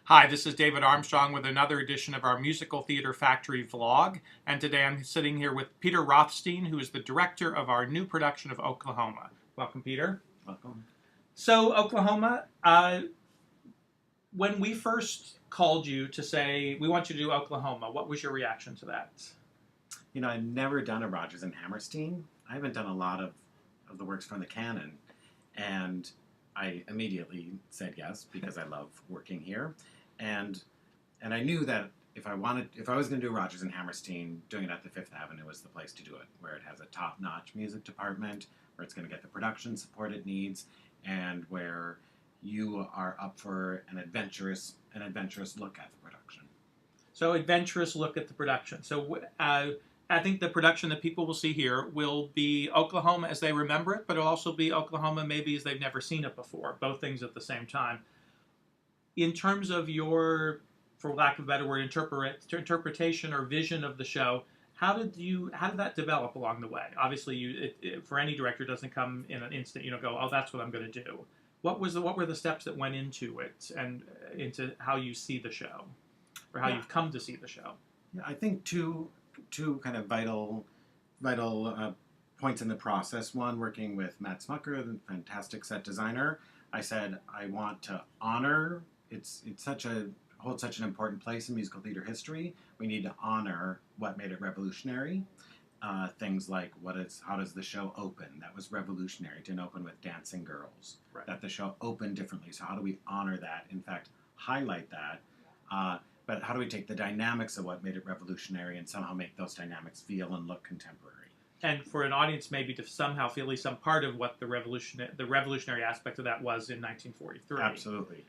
Hi, this is David Armstrong with another edition of our Musical Theater Factory vlog. And today I'm sitting here with Peter Rothstein, who is the director of our new production of Oklahoma. Welcome, Peter. Welcome. So, Oklahoma, when we first called you to say, we want you to do Oklahoma, what was your reaction to that? You know, I've never done a Rodgers and Hammerstein. I haven't done a lot of the works from the canon. And I immediately said yes because I love working here. And I knew that if I was going to do Rodgers and Hammerstein, doing it at the Fifth Avenue was the place to do it, where it has a top-notch music department, where it's going to get the production support it needs, and where you are up for an adventurous look at the production. So, adventurous look at the production. So, I think the production that people will see here will be Oklahoma as they remember it, but it'll also be Oklahoma maybe as they've never seen it before, both things at the same time. In terms of your, for lack of a better word, interpretation or vision of the show, how did that develop along the way? Obviously, for any director, it doesn't come in an instant. You don't go, oh, that's what I'm going to do. What were the steps that went into it and into how you see the show, or how you've come to see the show? Yeah, I think two kind of vital points in the process. One, working with Matt Smucker, the fantastic set designer, I said I want to honor. It's holds such an important place in musical theater history. We need to honor what made it revolutionary. Things like how does the show open? That was revolutionary. It didn't open with dancing girls. Right. That the show opened differently. So how do we honor that? In fact, highlight that. But how do we take the dynamics of what made it revolutionary and somehow make those dynamics feel and look contemporary? And for an audience maybe to somehow feel at least some part of what the revolutionary aspect of that was in 1943.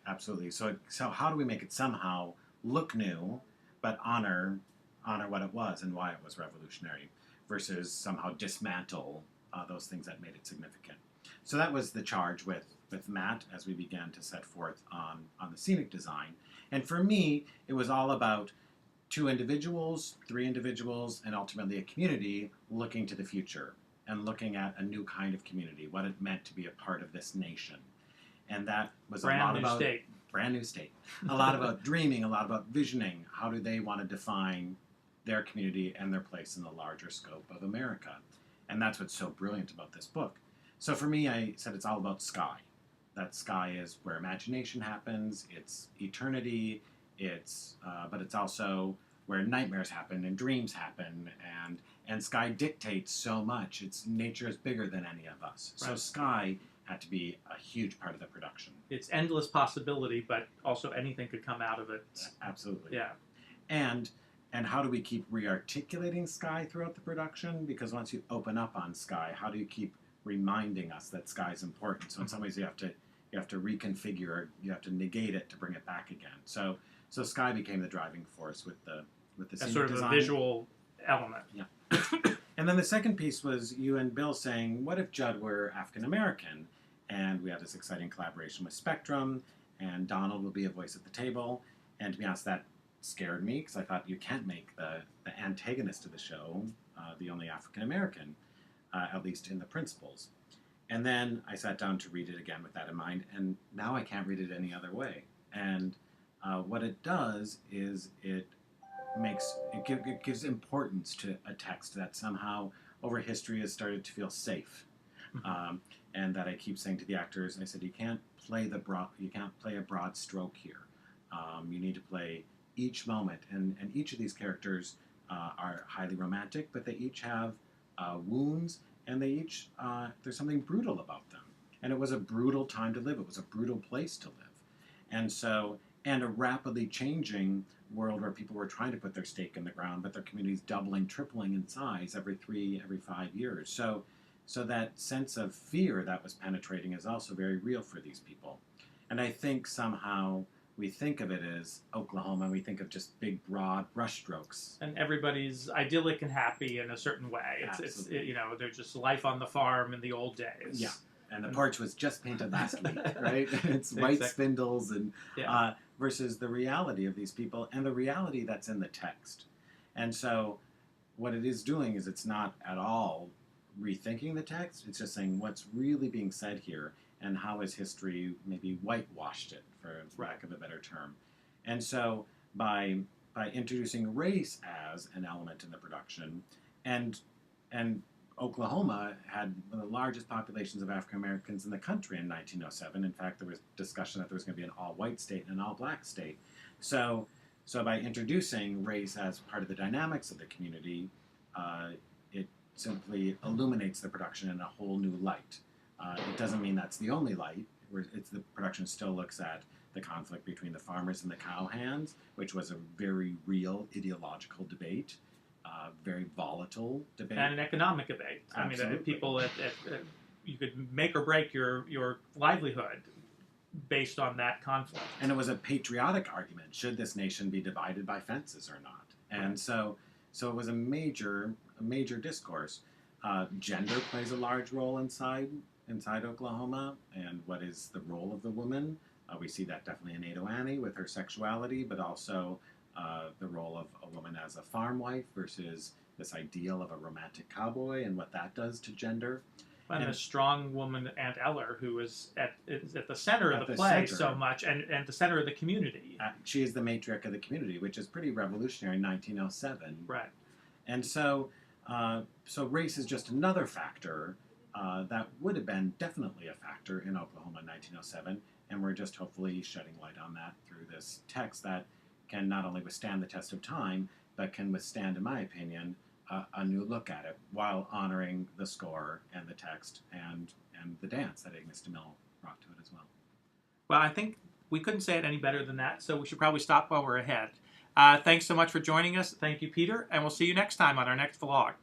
Absolutely. So how do we make it somehow look new, but honor what it was and why it was revolutionary, versus somehow dismantle those things that made it significant? So that was the charge with Matt as we began to set forth on the scenic design. And for me, it was all about 2 individuals, 3 individuals, and ultimately a community looking to the future and looking at a new kind of community, what it meant to be a part of this nation. And that was a lot about brand new state. A lot about dreaming, a lot about visioning. How do they want to define their community and their place in the larger scope of America? And that's what's so brilliant about this book. So for me, I said it's all about sky. That sky is where imagination happens. It's eternity. But it's also where nightmares happen and dreams happen, and sky dictates so much. Nature is bigger than any of us. Right. So sky had to be a huge part of the production. It's endless possibility, but also anything could come out of it. Absolutely. Yeah. And how do we keep re-articulating sky throughout the production? Because once you open up on sky, how do you keep reminding us that sky is important? So in some ways you have to reconfigure, you have to negate it to bring it back again. So sky became the driving force with the scenic sort of design. A visual element. Yeah. And then the second piece was you and Bill saying, what if Judd were African American? And we had this exciting collaboration with Spectrum, and Donald will be a voice at the table. And to be honest, that scared me because I thought you can't make the antagonist of the show the only African American, at least in the principles. And then I sat down to read it again with that in mind, and now I can't read it any other way. And what it does is it gives importance to a text that somehow over history has started to feel safe, and that I keep saying to the actors, I said, you can't play a broad stroke here. You need to play each moment, and each of these characters are highly romantic, but they each have wounds, and they each there's something brutal about them. And it was a brutal time to live. It was a brutal place to live, and a rapidly changing world where people were trying to put their stake in the ground, but their communities doubling, tripling in size every 5 years. So that sense of fear that was penetrating is also very real for these people. And I think somehow we think of it as Oklahoma, and we think of just big, broad brushstrokes. And everybody's idyllic and happy in a certain way. It's there's just life on the farm in the old days. Yeah. And the porch was just painted last week, right? It's white spindles, and versus the reality of these people and the reality that's in the text. And so what it is doing is it's not at all rethinking the text. It's just saying what's really being said here and how has history maybe whitewashed it, for lack of a better term. And so by introducing race as an element in the production, and and Oklahoma had one of the largest populations of African Americans in the country in 1907. In fact, there was discussion that there was going to be an all-white state and an all-black state. So, so by introducing race as part of the dynamics of the community, it simply illuminates the production in a whole new light. It doesn't mean that's the only light. The production still looks at the conflict between the farmers and the cowhands, which was a very real ideological debate, very volatile debate. And an economic debate. Absolutely. I mean, people you could make or break your livelihood based on that conflict. And it was a patriotic argument. Should this nation be divided by fences or not? And Right. so it was a major discourse. Gender plays a large role inside Oklahoma, and what is the role of the woman? We see that definitely in Ado Annie with her sexuality, but also the role of a woman as a farm wife versus this ideal of a romantic cowboy and what that does to gender. And a strong woman, Aunt Eller, who is at the center of the play center. so much, and the center of the community. She is the matriarch of the community, which is pretty revolutionary in 1907. Right. And so race is just another factor that would have been definitely a factor in Oklahoma in 1907, and we're just hopefully shedding light on that through this text that can not only withstand the test of time, but can withstand, in my opinion, a new look at it while honoring the score and the text and the dance that Agnes DeMille brought to it as well. Well, I think we couldn't say it any better than that, so we should probably stop while we're ahead. Thanks so much for joining us. Thank you, Peter, and we'll see you next time on our next vlog.